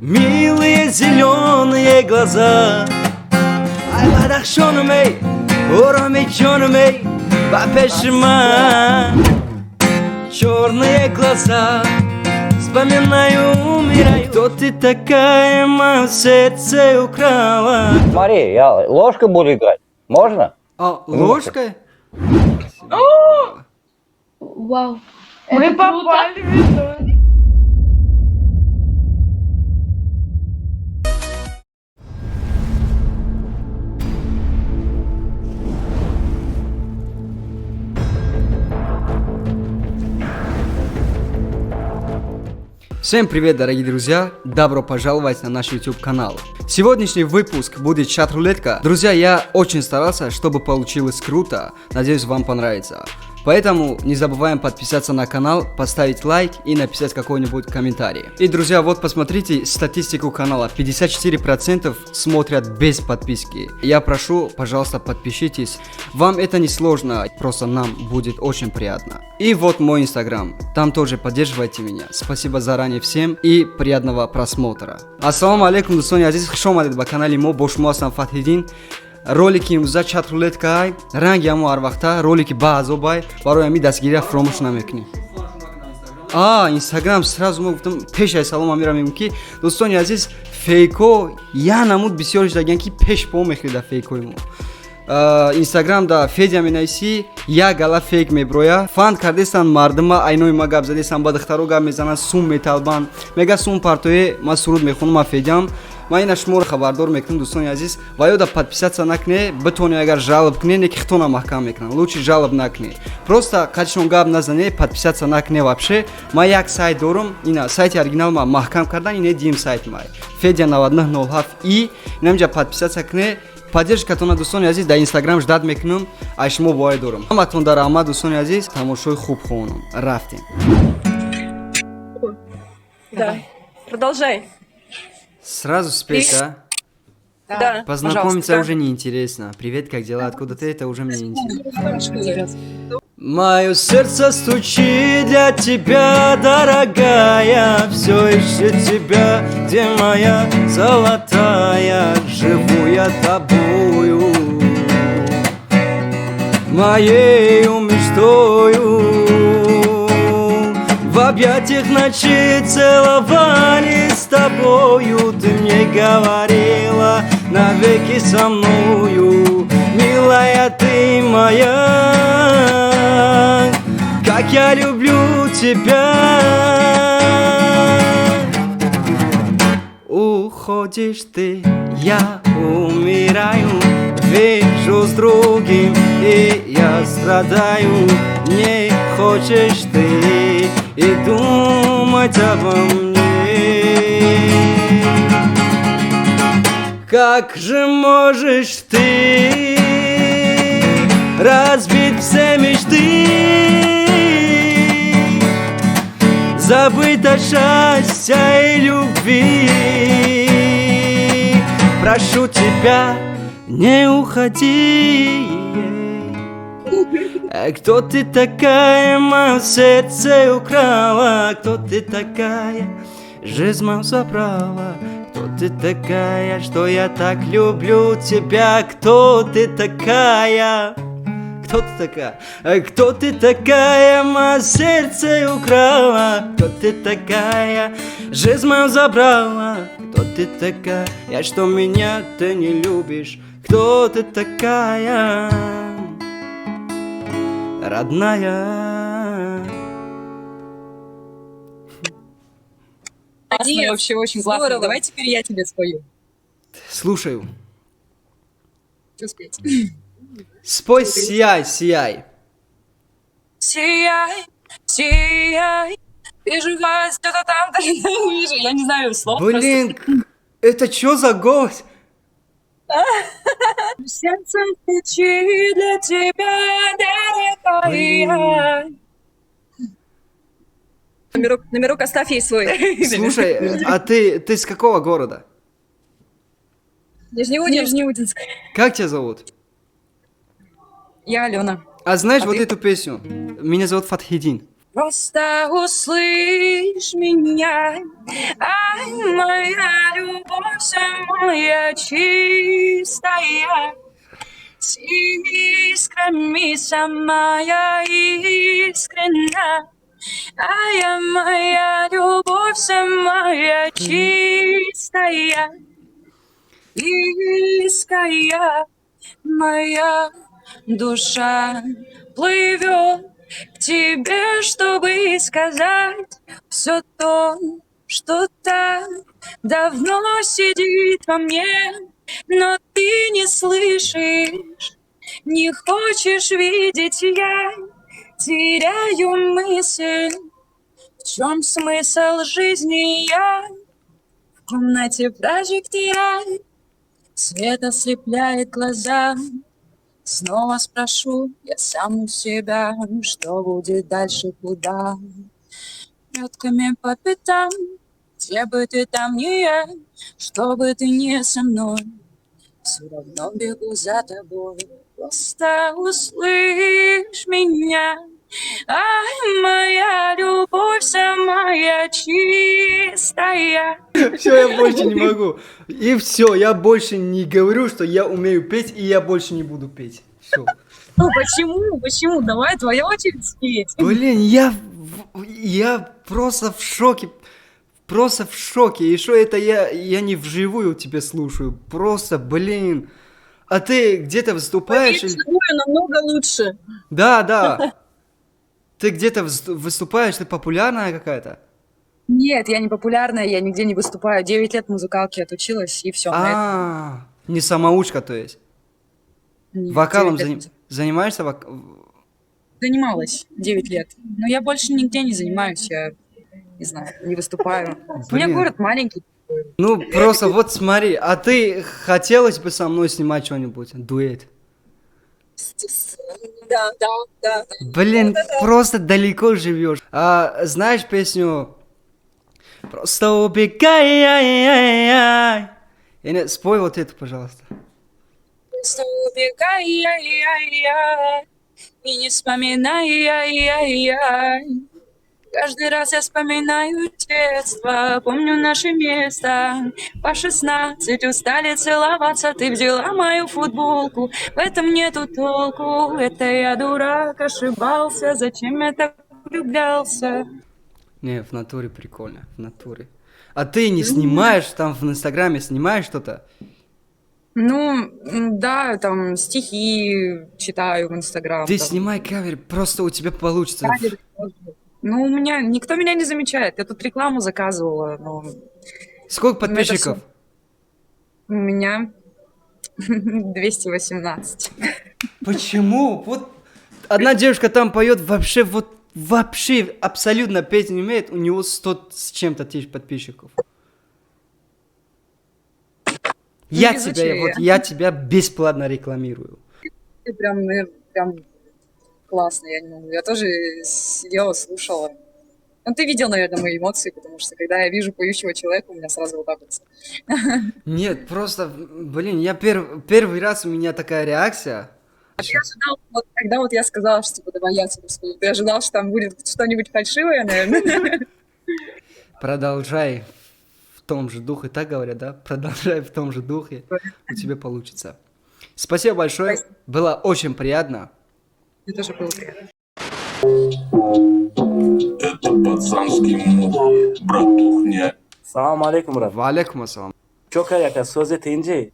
Милые зеленые глаза. Ай, ладахшоном, эй, уромеченом, эй, по-пешима. Черные глаза, вспоминаю, умираю. Кто ты такая, мое сердце украла? Смотри, я ложкой буду играть. Можно? А, ложкой? Вау. Мы попали в видео. Всем привет, дорогие друзья! Добро пожаловать на наш YouTube канал. Сегодняшний выпуск будет чат-рулетка. Друзья, я очень старался, чтобы получилось круто. Надеюсь, вам понравится. Поэтому не забываем подписаться на канал, поставить лайк и написать какой-нибудь комментарий. И, друзья, вот посмотрите статистику канала. 54% смотрят без подписки. Я прошу, пожалуйста, подпишитесь. Вам это не сложно, просто нам будет очень приятно. И вот мой инстаграм. Там тоже поддерживайте меня. Спасибо заранее всем и приятного просмотра. Ассаламу алейкум, дустони азиз. Хуш омадед ба канали мо. Бо шумо ҳастам Фатҳиддин. Ролики имрӯза чат-рулеткаи ранги ҳамо ҳар вақта ролики баъзобай барои ҳами дастгирия фуромӯш намекунем. Инстаграм сразу мо гуфтам пеш аз салом амира мегӯям ки дӯстони азиз фейко я намуд бисёр шудагиян ки пеш по мехӯрида фейкои мо. Инстаграм да федя менависи як гала фейк меброя фанд кардестан мардума айнои ма гап задестан ба духтаро гап мезананд сум металбанд мега сум партое ма суруд мехонам федям. Ма ина шуморо хабардор мекунам дӯстони азиз ва ёда подписаться накуне битони агар жалоб куне неки хитона маҳкам мекунам лучше жалоб накуне просто качишон гап назане подписаться накуне вообще ма як сайт дорам ина сайти оригинал ма маҳкам кардан ина дим сайт май федя 9907 и инамҷа подписаться куне поддержкатона дӯстони азиз дар инстаграм ждат мекунам аз шумо бояд дорам ҳаматон дар раҳмат дӯстони азиз тамошои хуб хонам рафтем. Да. Продолжай. Сразу спеть, а? Да. Познакомиться пожалуйста. уже неинтересно. Привет, как дела? Откуда ты? Это уже мне интересно. Мое сердце стучит для тебя, дорогая. Все ищет тебя, где моя золотая. Живу я тобою, моею мечтою. В объятиях ночи целовали с тобою. Ты мне говорила навеки со мною. Милая ты моя, как я люблю тебя. Уходишь ты, я умираю. Вижу с другим, и я страдаю. Не хочешь ты и думать обо мне. Как же можешь ты разбить все мечты, забыть о счастье и любви? Прошу тебя, не уходи. Кто ты такая, мое сердце украла? Кто ты такая, жизнь мою забрала? Кто ты такая, что я так люблю тебя? Кто ты такая? Кто ты такая? Кто ты такая, мое сердце украла? Кто ты такая, жизнь мою забрала? Кто ты такая, что меня ты не любишь? Кто ты такая, родная? Классно, вообще очень классно. Здорово. Давай теперь я тебе спою. Слушаю. Что спеть? Спой «Сияй, сияй». Сияй, сияй, вижу вас где-то там, даже не вижу. Я не знаю слов. Блин, это что за голос? Сердце стучит для тебя, дорогая. Номерок оставь ей свой. Слушай, а ты с какого города? Нижнеудинск. Как тебя зовут? Я Алена. А знаешь А вот ты? эту песню? Меня зовут Фатхиддин. Просто услышь меня, ай, моя моя чистая, с искрами самая искренна. А я моя любовь самая чистая, близкая, моя душа плывет к тебе, чтобы сказать все то, что так давно сидит во мне, но ты не слышишь, не хочешь видеть, я теряю мысль, в чем смысл жизни я в комнате прожектора, свет ослепляет глаза. Снова спрошу я саму себя, что будет дальше, куда? Прядками по пятам, где бы ты там ни я, что бы ты ни со мной, все равно бегу за тобой. Просто услышь меня, ай, моя любовь самая чистая. Все, я больше не могу. И все, я больше не говорю, что я умею петь, и я больше не буду петь. Все. Ну почему? Почему? Давай, твоя очередь спеть. Блин, я просто в шоке. Просто в шоке. И что это я не вживую тебя слушаю. Просто, блин. А ты где-то выступаешь? Или... намного лучше. Да, да. Ты где-то выступаешь, ты популярная какая-то? Нет, я не популярная, я нигде не выступаю. 9 лет в музыкалке отучилась, и все. Не самоучка, то есть. Вокалом занимаешься? Занималась 9 лет. Но я больше нигде не занимаюсь, я не знаю, не выступаю. У меня Блин. город маленький. Ну, просто вот смотри, а ты хотелось бы со мной снимать что-нибудь? Дуэт? Да. Блин, просто далеко живешь. А знаешь песню «Просто убегай, ай-яй-яй»? Спой вот эту, пожалуйста. Просто убегай, и не вспоминай, Каждый раз я вспоминаю детство, помню наше место. По 16 устали целоваться, ты взяла мою футболку. В этом нету толку, это я дурак, ошибался. Зачем я так влюблялся? Не, в натуре прикольно, в натуре. А ты не снимаешь, там в Инстаграме снимаешь что-то? Ну, да, там стихи читаю в Инстаграм. Ты там. снимай кавер, просто у тебя получится. Ну, у меня никто меня не замечает. Я тут рекламу заказывала, но Сколько подписчиков? у меня 218. Почему? Вот одна девушка там поет, вообще абсолютно петь не умеет, у него 100 с чем-то тысяч подписчиков. Я тебя бесплатно рекламирую. Прям классно, я не могу. Я тоже сидела, слушала. Ну, ты видел, наверное, мои эмоции, потому что когда я вижу поющего человека, у меня сразу вот так вот. Нет, просто, блин, я первый раз у меня такая реакция. Я ожидал, вот когда вот я сказала, что типа давай я тебе спою, ты ожидал, что там будет что-нибудь фальшивое, наверное? Продолжай в том же духе, так говорят, да? Продолжай в том же духе, у тебя получится. Спасибо большое, было очень приятно. Мне тоже было приятно. Это пацанский муд, братухня. Салам алейкум, брат. Валейкум ассалам. Чё, каряка, сөзі тенде?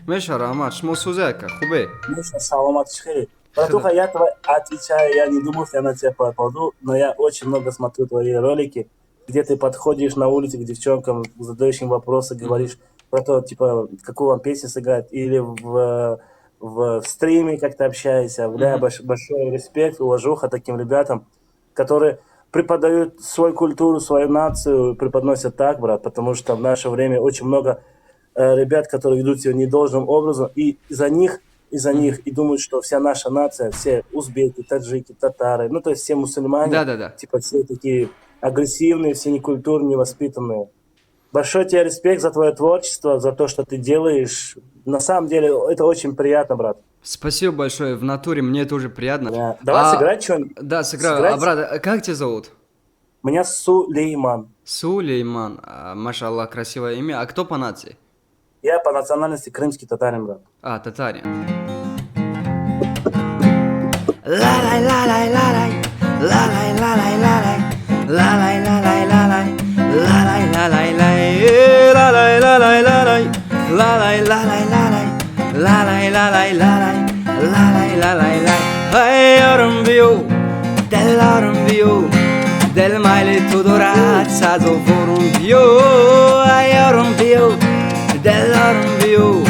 Меша, Рамат, шмо сузяка, хубей. Миша, саламат шхери. Братуха, я отвечаю, я не думал, что я на тебя попаду, но я очень много смотрю твои ролики, где ты подходишь на улице к девчонкам, задаешь им вопросы, говоришь про то, типа, какую вам песню сыграть, или в стриме как-то общаешься. Бля, большой респект, уважуха таким ребятам, которые преподают свою культуру, свою нацию, преподносят так, брат, потому что в наше время очень много ребят, которые ведут себя недолжным образом, и из-за них, и думают, что вся наша нация, все узбеки, таджики, татары, ну, то есть все мусульмане, типа все такие агрессивные, все некультурные, невоспитанные. Большой тебе респект за твое творчество, за то, что ты делаешь. На самом деле, это очень приятно, брат. Спасибо большое, в натуре мне тоже приятно. Да. Давай сыграть что-нибудь. Да, сыграю. А, брат, как тебя зовут? Меня Сулейман. Сулейман. Машаллах, красивое имя. А кто по нации? Я по национальности крымский татарин, брат. А, татарин. Ла-лай, ла-лай, ла-лай, ла-лай, ла-лай, ла-лай, ла-лай, ла-лай, ла-лай, ла-лай, ла-лай, лай, ла-лай, ла-лай, ла-лай, ла-лай, ла-лай, ла-лай, ла-лай, ла-лай, ла-лай, ла-лай, ла-лай, лай. Ай, оромбио, del оромбио, del male tu dorazza zo vorumbio, ai orumbio, del orumbio,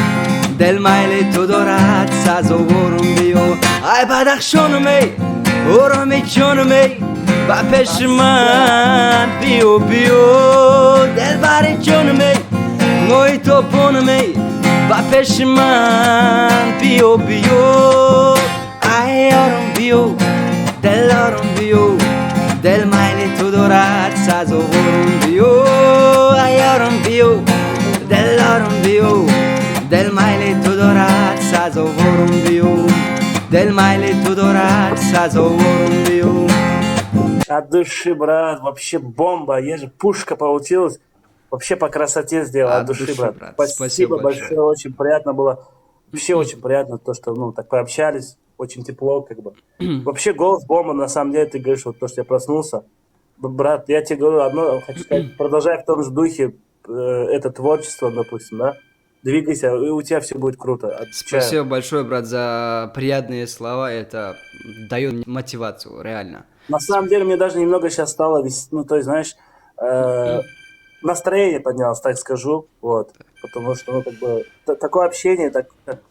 del male tu dorazza zo vorumbio, ai badachshonme, oromechonme, ba peshman bio bio, del barechonme, noi toponme, ba peshman bio bio, ai orumbio, del orumbio. Del male tu dorazza zo vorumbio, ai orumbio, dell'orumbio, del male tu dorazza zo vorumbio, del male tu dorazza zo vorumbio. От души, брат, вообще бомба. Я же пушка получилась. Вообще по красоте сделал от души, брат. Спасибо большое, очень приятно было. Вообще очень приятно то, что ну так пообщались. Очень тепло, как бы. Вообще голос бомба, на самом деле, ты говоришь, вот то, что я проснулся. Брат, я тебе говорю одно, хочу сказать, продолжай в том же духе это творчество, допустим, да? Двигайся, и у тебя все будет круто. Отвечаю. Спасибо большое, брат, за приятные слова. Это дает мотивацию, реально. На самом деле, мне даже немного сейчас стало, ну, то есть, знаешь, настроение поднялось, так скажу, вот. Потому что, ну, как бы, такое общение,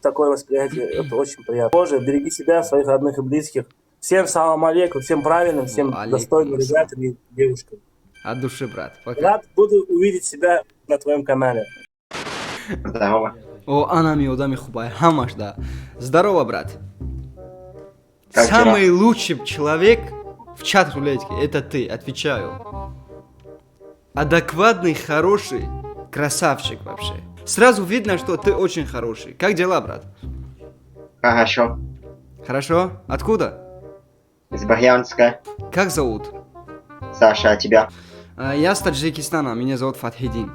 такое восприятие, это очень приятно. Боже, береги себя, своих родных и близких. Всем салам алейкум, всем правильным, всем достойным ребятам и девушкам. От души, брат. Пока. Рад буду увидеть себя на твоем канале. Здорово. О, анами, удами хубай, хамаш, да. Здорово, брат. Как Самый лучший человек в чат-рулетке, это ты, отвечаю. Адекватный, хороший, красавчик вообще. Сразу видно, что ты очень хороший. Как дела, брат? Хорошо. Хорошо? Откуда? Из Барьянска. Как зовут? Саша, а тебя? Я с Таджикистана, меня зовут Фатхидин.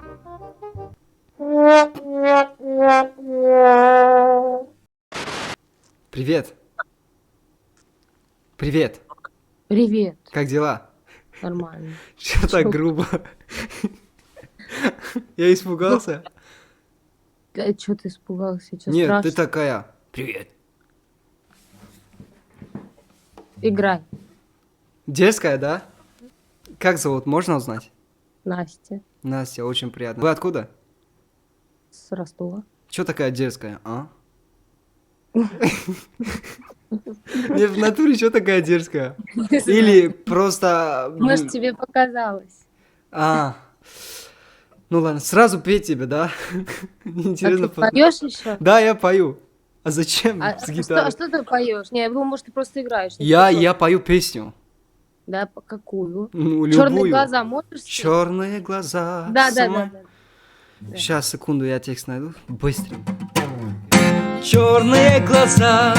Привет. Привет. Привет. Как дела? Нормально. Что так грубо? Я испугался? Чё ты испугался? Чё Нет, страшно? ты такая. Привет. Играй. Дерзкая, да? Как зовут, можно узнать? Настя. Настя, очень приятно. Вы откуда? С Ростова. Чё такая дерзкая, а? Не, в натуре чё такая дерзкая? Или просто... Может, тебе показалось. А, ну ладно, сразу петь тебе, да? А Интересно. ты поешь еще? Да, я пою. А зачем с гитарой? Что ты поешь? Не, я думал, может, ты просто играешь. Я пою песню. Да, какую? Ну, Черные любую. глаза можешь? спеть? Черные глаза. Да. Сейчас, секунду, я текст найду. Быстро. Черные глаза,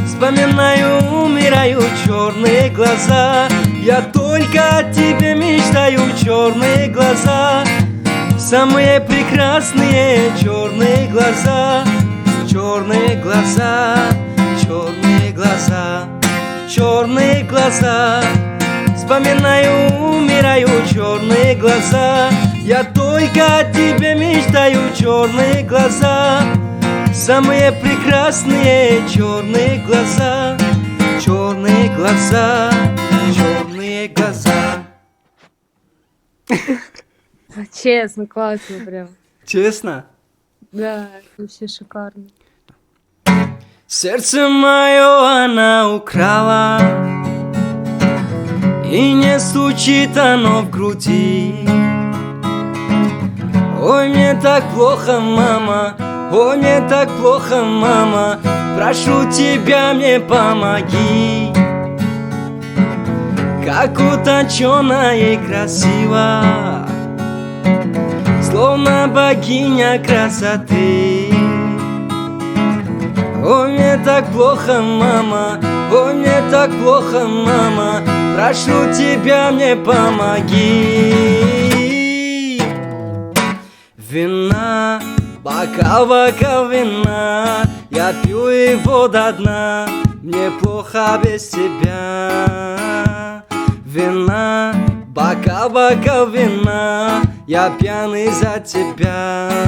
вспоминаю, умираю, черные глаза. Я только о тебе мечтаю, черные глаза. Самые прекрасные черные глаза. Черные глаза, черные глаза, черные глаза. Вспоминаю, умираю, черные глаза. Я только о тебе мечтаю, черные глаза. Самые прекрасные черные глаза. Черные глаза, черные глаза. Честно, классно прям. Честно? Да, вообще шикарно. Сердце мое она украла, и не стучит оно в груди. Ой, мне так плохо, мама, ой, мне так плохо, мама. Прошу тебя, мне помоги. Как утонченная и красиво, словно богиня красоты. Ой, мне так плохо, мама, ой, мне так плохо, мама. Прошу тебя, мне помоги. Вина бокал вина, я пью его до дна, мне плохо без тебя. Вина, бокал вина, я пьяный за тебя.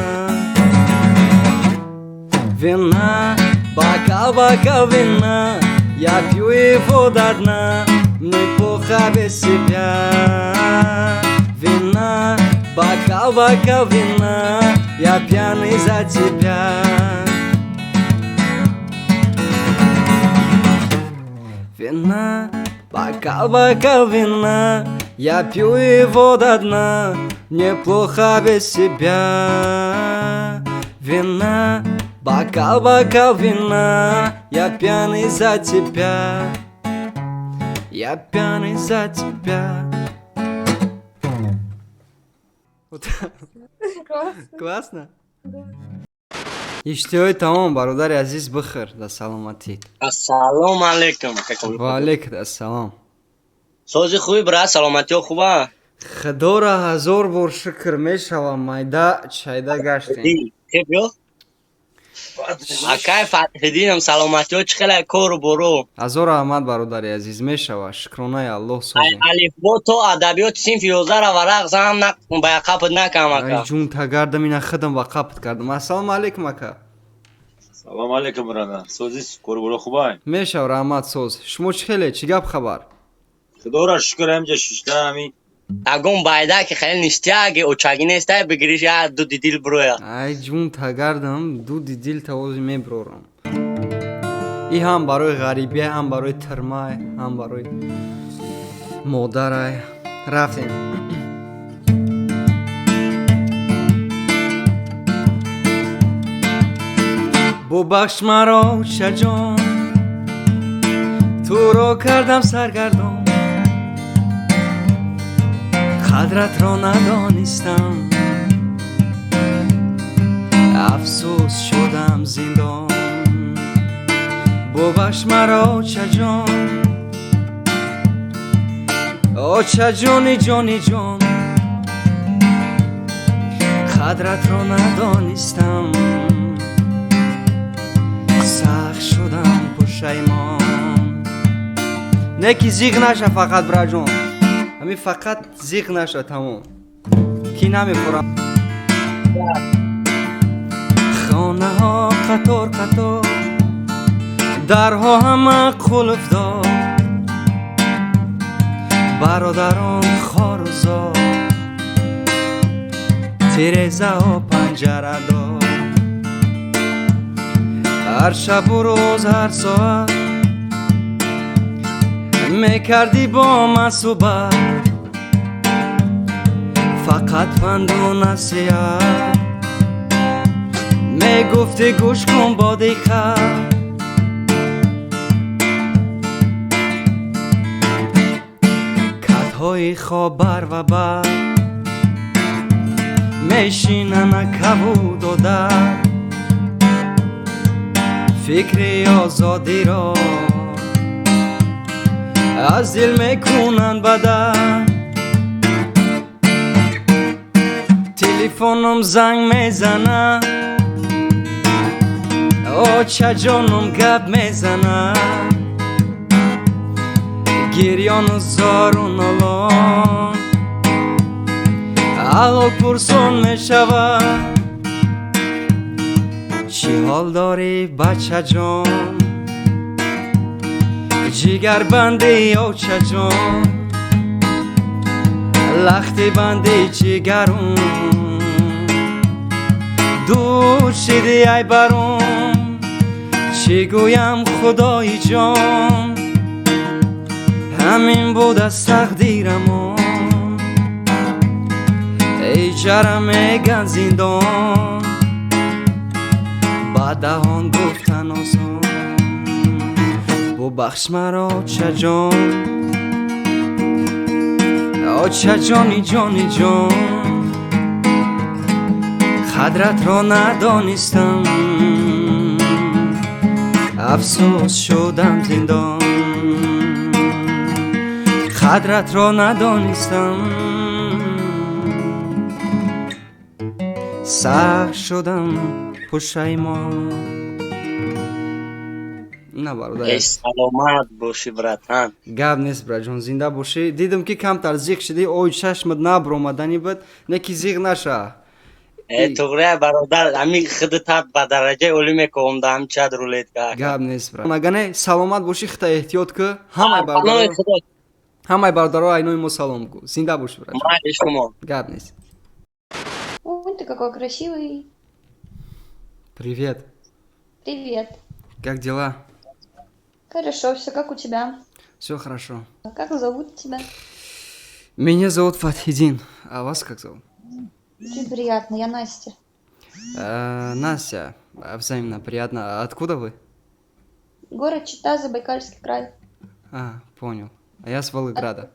Вина, бокал вина, я пью его до дна, мне плохо без тебя. Вина, бокал вина, я пьяный за тебя. Вина, бокал вина, я пью его до дна, мне плохо без тебя. Вина, бокал вина, я пьяный за тебя. Я пьяный за тебя. Вот так. Классно? И что тамом, бародари азиз, бихр, да саломати. Ассалому алейкум. Ва алейкум ассалам. Сози хуби брат, саломатиё хуба? Худора 1000 бор шукр мешавам, майда чайда гаштем. Кайф ё? А кайф Фатиҳиддинам саломатиё чӣ хеле кору бору? 1000 раҳмат бародари азиз, мешава, шукронаи Аллоҳ созем. Алифбо то адабиёти синфи 11 варақ зам ба яқапат накам Ай ака. ҷун тагардам ина хидам ва қапт кардам. Ассалому алейкум ака. Салом алейкум брада. Созис кору боро хубай? Мешава раҳмат соз. Шумо чӣ хеле, чӣ гап хабар? Худора шукр ҳамҷа шуштами. Тагон байда ки хеле ништияги очаги нестай бигириш я дуди дил буроя. Ай ҷун тагардам дуди дил тавози меброрам. И ҳам барои ғарибия, ҳам барои тирмай, ҳам барои модарай. Рафтем. бубахш маро шаҷон, туро кардам саргардон, қадратро надонистам, афсӯс шудам зиндон. бубахш маро чаҷон, о чаҷони ҷони ҷон, қадратро надонистам, сахт шудам пушаймон. не ки зиқ наша фақат браҷон, ҳами фақат зиқ наша тамом, ки намехӯрам. хонаҳо қатор қатор, дарҳо ҳама қулфдор, бародарон хорузор, тирезаҳо панҷарадор. ҳар шабу рӯз ҳар соат мекардӣ бо ман суҳбат, фақат панду насиҳат мегуфтӣ гӯш кун бо диққат. катҳои хоб бар ва бар мешинана кабуду дард, фикри озодиро аз дил мекунанд бадар. телефоном занг мезанад, о чаҷоном гап мезанад, гирёну зору нолон ҳалол пурсон мешавад. чӣ ҳол дорӣ бачаҷон, ҷигарбанди очаҷон, лахти банди ҷигарон, дур шиди ай барон. чӣ гӯям худои ҷон, ҳамин буд аз тақдирамон. эй ҷара меган зиндон, ба даҳон гуфтан осон. бубахш маро чаҷон, о чаҷони ҷони ҷон, қадратро надонистам, афсӯс шудам зиндон. қадратро надонистам, сах шудам пушаймон. Наоборот, да. Саломат боши, братан. Гап нест, браҷон, зинда бошӣ. Дидам ки камтар зиқ шидӣ, ой чашмат набромадани бад, неки зиқ наша. Туғрия бародар, ами хидтат ба дараҷаи олӣ мекунам да ҳамчад рулетка. Гап нест, бра. Агане саломат бошӣ, хита эҳтиёт ку. Ҳамаи бародаро айнои мо салом гӯ. Зинда бошӣ, браҷон. Майли шумо. Гап нест. Ой, ты какой красивый. Привет. Привет. Как дела? Хорошо, все как у тебя? Все хорошо. Как зовут тебя? Меня зовут Фатхидин. А вас как зовут? Очень приятно, я Настя. Настя. Взаимно приятно. А откуда вы? Город Чита, Забайкальский край. Понял. А я с Волгограда.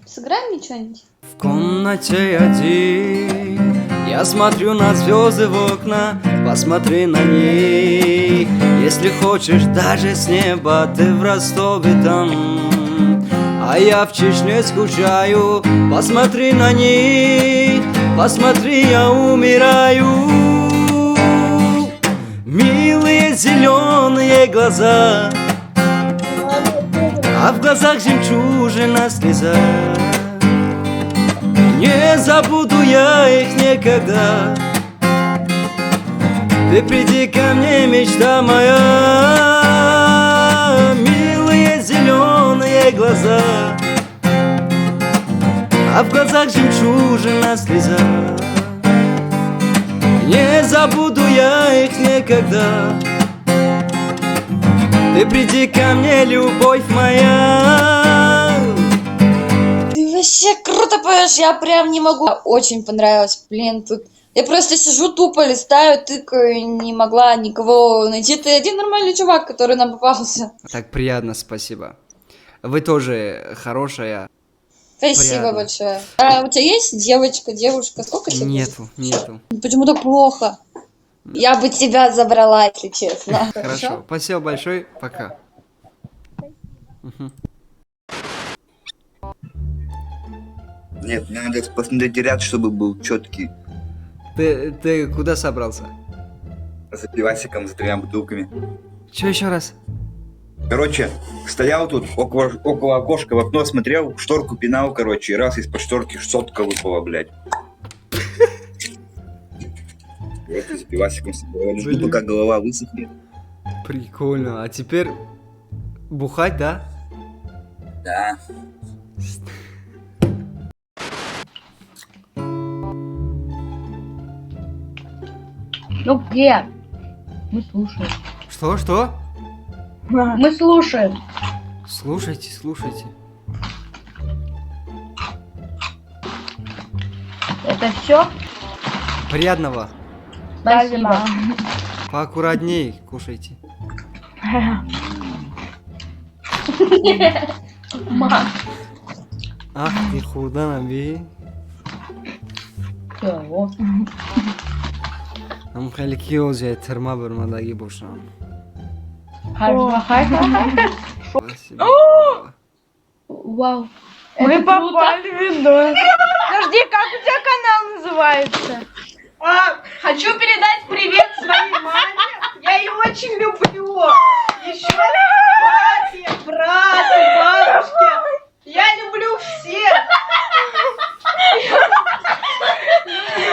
Сыграем мне что-нибудь? В комнате один я смотрю на звезды в окна, посмотри на них. Если хочешь, даже с неба ты в Ростове там, а я в Чечне скучаю. Посмотри на них, посмотри, я умираю. Милые зеленые глаза, а в глазах жемчужина слеза. Не забуду я их никогда. Ты приди ко мне, мечта моя. Милые зеленые глаза, а в глазах жемчужина слеза. Не забуду я их никогда. Ты приди ко мне, любовь моя. Ты вообще круто поешь, я прям не могу. Очень понравилось, блин, тут. Я просто сижу тупо, листаю, тыкаю, не могла никого найти. Ты один нормальный чувак, который нам попался. Так приятно, спасибо. Вы тоже хорошая. Спасибо Приятно. большое. А у тебя есть девочка, девушка? Сколько тебе? Нету. Почему так плохо? Я бы тебя забрала, если честно. Хорошо. Спасибо большое. Пока. Нет, мне надо посмотреть ряд, чтобы был четкий. Ты куда собрался? За пивасиком, за 3 бутылками. Че еще раз? Короче, стоял тут около окошка, в окно смотрел, шторку пинал, короче, и раз из-под шторки сотка выпала, блядь. Вот за пивасиком собрал, жду, пока голова высохнет. Прикольно. А теперь бухать, да? Да. Ну где? Мы слушаем. Что? Мы слушаем. Слушайте. Это все? Приятного. Спасибо. Поаккуратней кушайте. Ах ты хурдан аби. Ам хеле киозе терма бармадаги бошам. Спасибо. Вау. Мы попали в видос. Подожди, как у тебя канал называется? Хочу передать привет своей маме. Я ее очень люблю. Еще папе, брату, бабушке. Я люблю всех.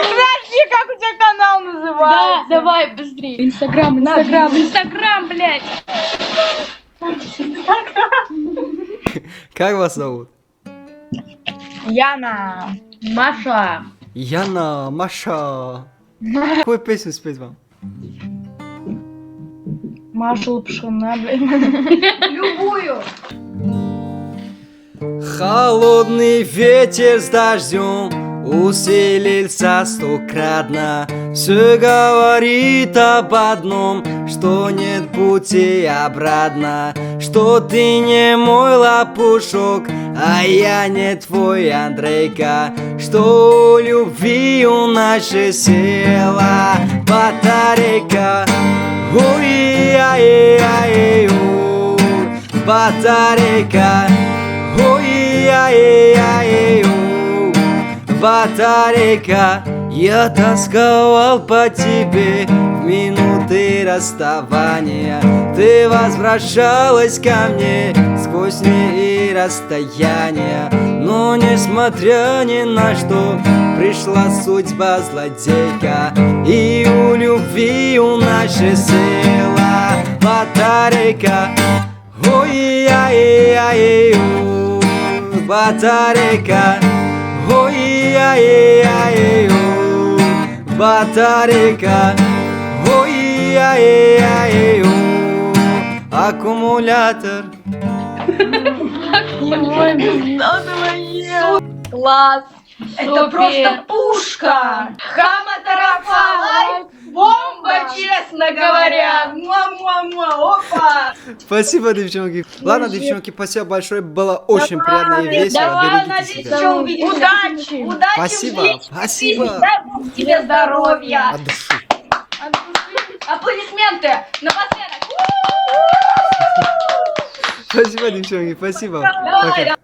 Подожди, как у тебя канал называется? Да, давай быстрее. Инстаграм, блядь. Как вас зовут? Яна. Маша. Яна, Маша. Какую песню спеть вам? Маша Лапшина, блядь. Любую. Холодный ветер с дождем усилился стократно. Все говорит об одном, что нет пути обратно, что ты не мой лопушок, а я не твой Андрейка, что у любви у нашей села батарейка. Ой-яй-яй-яй-ой, батарейка. Ой-яй-яй-яй-ой, батарейка. Я тосковал по тебе в минуты расставания. Ты возвращалась ко мне сквозь дни и расстояния. Но несмотря ни на что, пришла судьба злодейка, и у любви у нашей сила батарейка. Ой-яй-яй-яй-у, батарейка. Ой-яй-яй-яй-у, батарейка. Ой-яй-яй-яй-у, аккумулятор. Класс! Это просто пушка! Хама-тарафа! Бомба, честно говоря! Муа-муа-муа! Опа! Спасибо, девчонки. Ладно, девчонки, спасибо большое. Было очень приятно и весело. Давай, Берегите себя. еще увидимся. Удачи! Удачи! Спасибо, в жизни. спасибо. Дай Бог тебе здоровья! От души. Аплодисменты! Напоследок! Спасибо, девчонки, спасибо. Давай, Пока.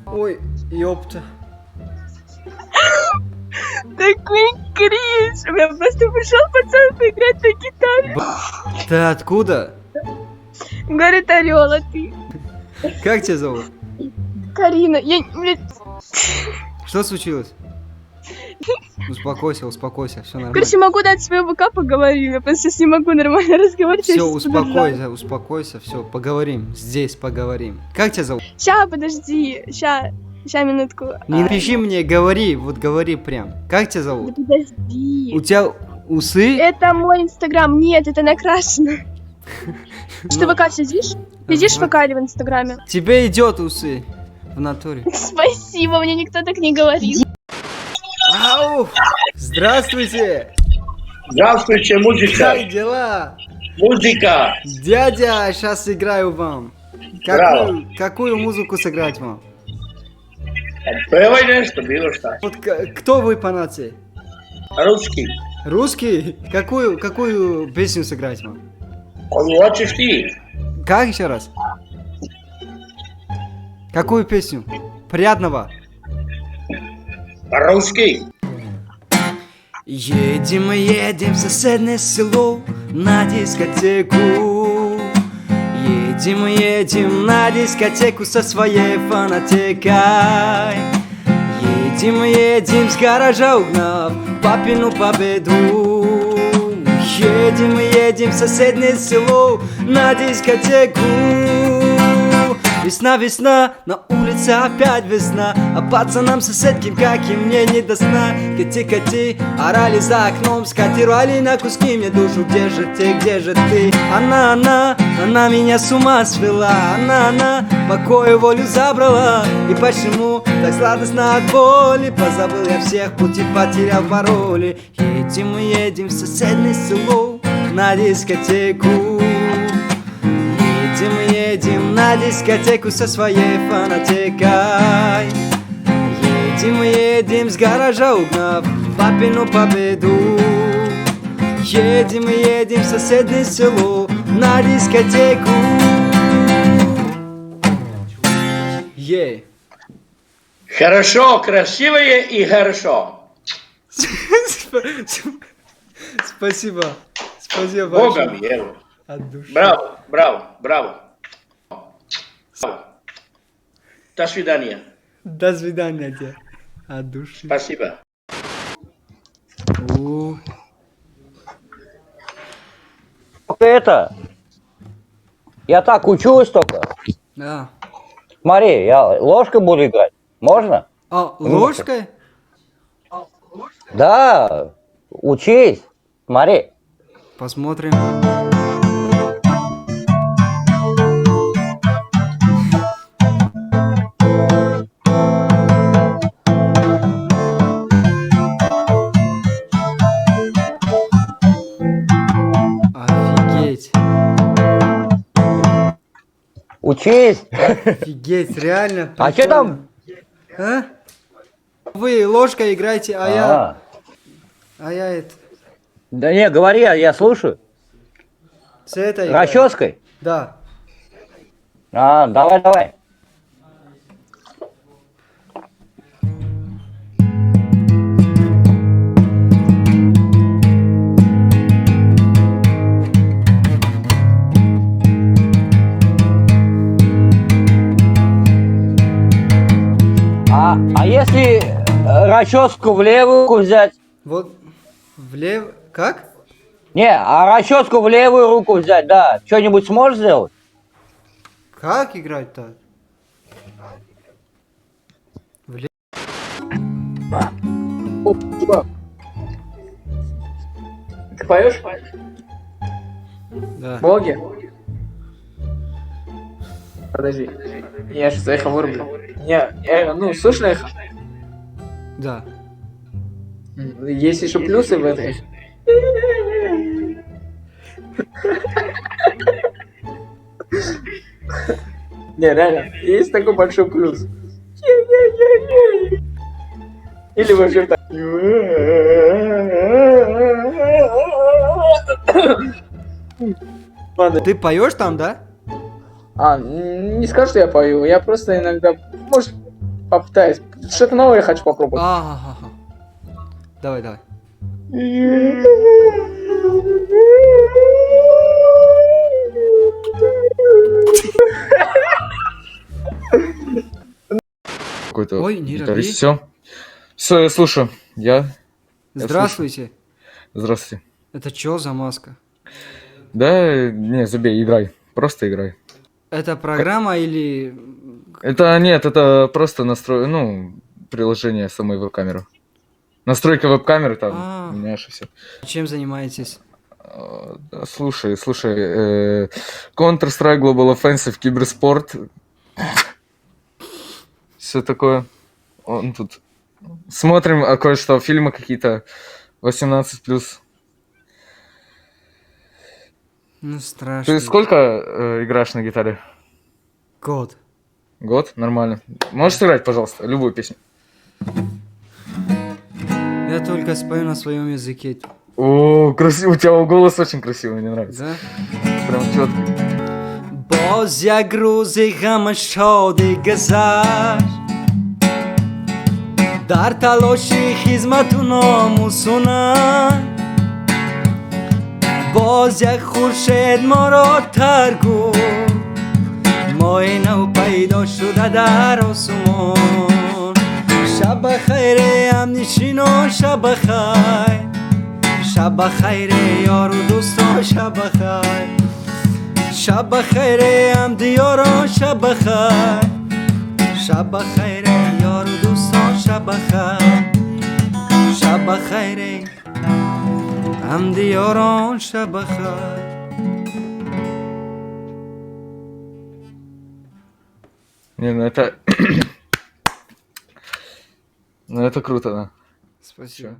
Ой, ёпта. Такой кринж. У меня просто пришел пацан поиграть на гитаре. Ты откуда? Говорит, орел, а ты? Как тебя зовут? Карина, я, блядь, Что случилось? Успокойся, успокойся, все нормально. короче, могу дать своего ВК, поговорим. Я просто сейчас не могу нормально разговаривать. Все, успокойся, успокойся, все, поговорим, здесь поговорим. Как тебя зовут? Ща, подожди, ща минутку. Не напиши мне, говори, вот говори прям. Как тебя зовут? Да подожди. У тебя усы? Это мой инстаграм, нет, это накрашено. Что, Ну, ВК сидишь? Сидишь в ага. ВК или в инстаграме? Тебе идет усы в натуре. Спасибо, мне никто так не говорил. Ау! Здравствуйте! Здравствуйте, музыка. Как дела? Музыка. Дядя, сейчас сыграю вам. Какую музыку сыграть вам? Певай нещо, било šta. Вот кто вы по нации? Русский. Русский? Какую песню сыграть вам? Koju hoćeš ti? Как еще раз? Какую песню? Приятного. Русский. Едем, едем в соседнее село на дискотеку. Едем, едем на дискотеку со своей фанатикой. Едем, едем с гаража угнав папину победу. Едем, едем в соседнее село на дискотеку. Весна, весна, на улице опять весна, а пацанам соседким, как и мне, не до сна. Кати, кати, орали за окном, скатировали на куски мне душу. Где же ты, где же ты? Она меня с ума свела. Она, покой волю забрала. И почему так сладостно от боли? Позабыл я всех, пути потерял пароли. Едем, едем в соседнее село на дискотеку. Едем, едем на дискотеку со своей фанатикой. Едем, едем с гаража угнав папину победу. Едем, едем в соседнее село на дискотеку. Ей. Хорошо, красивое и хорошо. Спасибо. Спасибо Богом большое. ел. От души. Браво, браво, браво. До свидания. До свидания тебе. От души. Спасибо. Это, я так учусь только. Да. Смотри, я ложкой буду играть. Можно? А, ложкой? Да, учись. Смотри. Посмотрим. Офигеть. Учись. Офигеть, реально. А что там? А? Вы ложкой играете, а я это... Да не, говори, я слушаю. С этой... Расческой? Да. Давай. расческу в левую руку взять? Вот влево... Как? Не, а расческу в левую руку взять, да. Что-нибудь сможешь сделать? Как играть так? Ты поешь? Да. Боги? Подожди. Я сейчас эхо вырублю. Ну, слышно эхо? Да. Есть еще плюсы в этой. Не, реально, есть такой большой плюс. Или вообще так. Ладно. Ты поешь там, да? Не скажу, что я пою, я просто иногда, может, попытаюсь. Что-то новое хочу попробовать. Ага. Давай. Какой-то Ой, не гитарист. роби. Все, я слушаю. Я Здравствуйте. Здравствуйте. Это чё за маска? Да, не, забей, играй. Просто играй. Это программа или... Нет, это просто приложение самой веб-камеры. Настройка веб-камеры там, меняешь и все. Чем занимаетесь? Слушай, Counter-Strike Global Offensive, киберспорт. Все такое. Он тут. Смотрим кое-что, фильмы какие-то 18+. Ну, страшно. Ты сколько играешь на гитаре? Год. Год? Нормально. Можешь сыграть, пожалуйста, любую песню? Я только спою на своем языке. О, красиво, у тебя голос очень красивый, мне нравится. Да? Прям четкий. باز یک روزی غم شادی گذشت در تلاشی خدمت و ناموسونم باز یک خورشید ما را ترگو ماه نو پیدا شده در آسمان شب خیر همنشین و شب خیر شب خیر یار و دوستان شب خیر شب خیر هم دیاران شب خیر شب خیر یار و دوستان شب خیر شب خیر هم دیاران شب خیر. Не, это... Ну это круто, да. Спасибо.